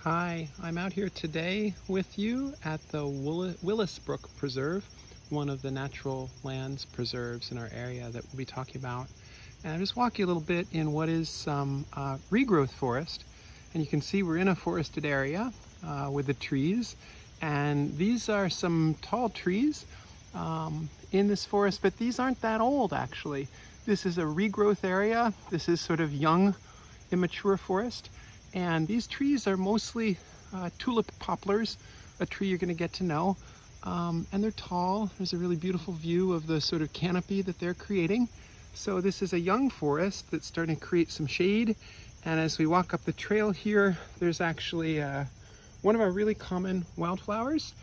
Hi, I'm out here today with you at the WIllisbrook Preserve, one of the natural lands preserves in our area that we'll be talking about. And I'll just walk you a little bit in what is some regrowth forest. And you can see we're in a forested area with the trees. And these are some tall trees in this forest, but these aren't that old actually. This is a regrowth area. This is sort of young, immature forest. And these trees are mostly tulip poplars, a tree you're going to get to know. And they're tall. There's a really beautiful view of the sort of canopy that they're creating. So this is a young forest that's starting to create some shade. And as we walk up the trail here, there's actually one of our really common wildflowers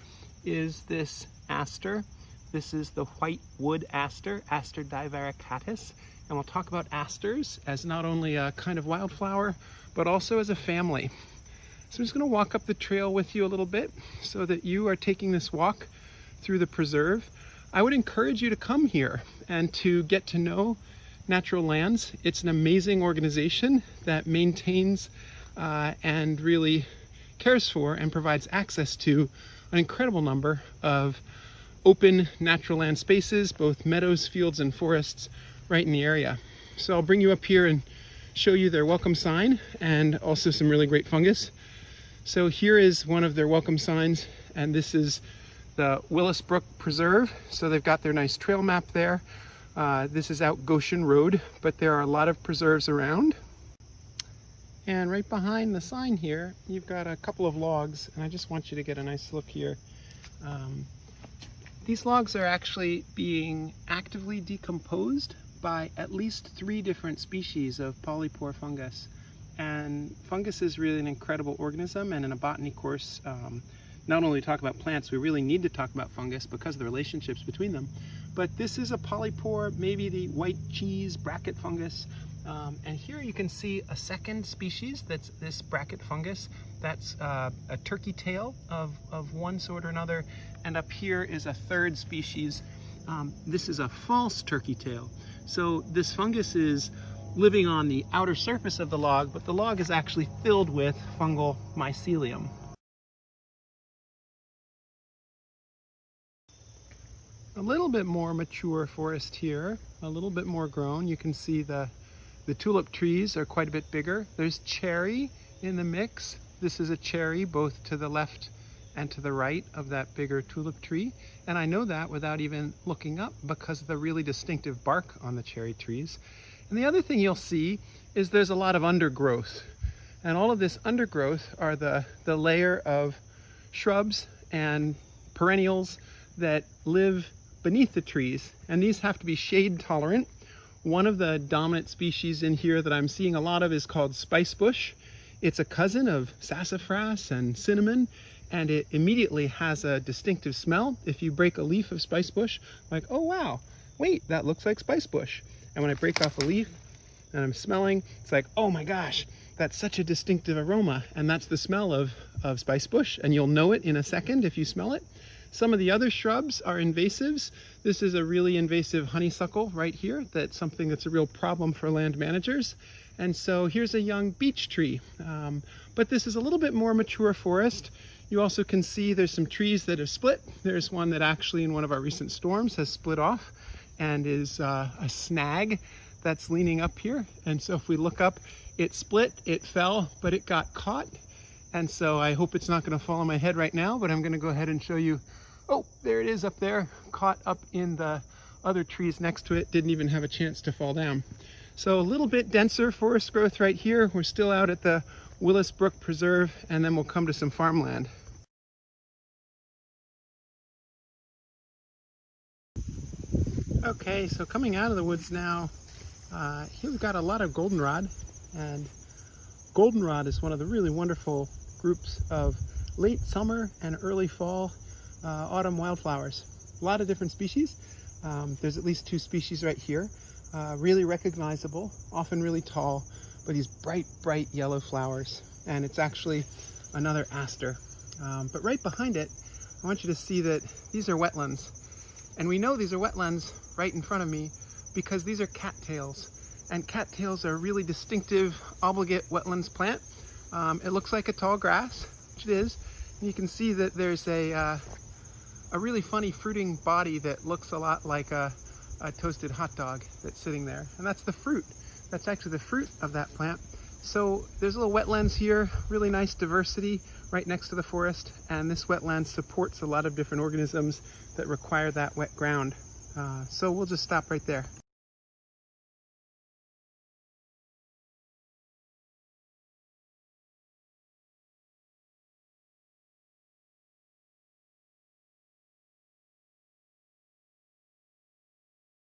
is this aster. This is the white wood aster, Aster divaricatus. And we'll talk about asters as not only a kind of wildflower, but also as a family. So I'm just going to walk up the trail with you a little bit so that you are taking this walk through the preserve. I would encourage you to come here and to get to know Natural Lands. It's an amazing organization that maintains and really cares for and provides access to an incredible number of open natural land spaces, both meadows, fields, and forests right in the area. So I'll bring you up here and show you their welcome sign and also some really great fungus. So here is one of their welcome signs, and this is the WIllisbrook Preserve. So they've got their nice trail map there. This is out Goshen Road, but there are a lot of preserves around. And right behind the sign here, you've got a couple of logs, and I just want you to get a nice look here. These logs are actually being actively decomposed by at least 3 different species of polypore fungus. And fungus is really an incredible organism, and in a botany course, not only talk about plants, we really need to talk about fungus because of the relationships between them. But this is a polypore, maybe the white cheese bracket fungus. And here you can see a second species that's this bracket fungus. That's a turkey tail of one sort or another. And up here is a third species. This is a false turkey tail. So this fungus is living on the outer surface of the log, but the log is actually filled with fungal mycelium. A little bit more mature forest here, a little bit more grown. You can see the tulip trees are quite a bit bigger. There's cherry in the mix. This is a cherry both to the left and to the right of that bigger tulip tree. And I know that without even looking up because of the really distinctive bark on the cherry trees. And the other thing you'll see is there's a lot of undergrowth. And all of this undergrowth are the layer of shrubs and perennials that live beneath the trees. And these have to be shade tolerant. One of the dominant species in here that I'm seeing a lot of is called spicebush. It's a cousin of sassafras and cinnamon, and it immediately has a distinctive smell. If you break a leaf of spicebush, like, oh wow, wait, that looks like spicebush. And when I break off a leaf and I'm smelling, it's like, oh my gosh, that's such a distinctive aroma. And that's the smell of spicebush, and you'll know it in a second if you smell it. Some of the other shrubs are invasives. This is a really invasive honeysuckle right here. That's something that's a real problem for land managers. And so here's a young beech tree. But this is a little bit more mature forest. You also can see there's some trees that have split. There's one that actually in one of our recent storms has split off and is a snag that's leaning up here. And so if we look up, it split, it fell, but it got caught. And so I hope it's not going to fall on my head right now, but I'm going to go ahead and show you. Oh, there it is up there, caught up in the other trees next to it. Didn't even have a chance to fall down. So a little bit denser forest growth right here. We're still out at the WIllisbrook Preserve, and then we'll come to some farmland. Okay, so coming out of the woods now, here we've got a lot of goldenrod, and goldenrod is one of the really wonderful groups of late summer and early fall autumn wildflowers. A lot of different species. There's at least 2 species right here. Really recognizable, often really tall, but these bright yellow flowers. And it's actually another aster. But right behind it, I want you to see that these are wetlands. And we know these are wetlands right in front of me because these are cattails. And cattails are a really distinctive obligate wetlands plant. It looks like a tall grass, which it is. And you can see that there's a really funny fruiting body that looks a lot like a toasted hot dog that's sitting there. And that's the fruit. That's actually the fruit of that plant. So there's a little wetlands here, really nice diversity right next to the forest. And this wetland supports a lot of different organisms that require that wet ground. So we'll just stop right there.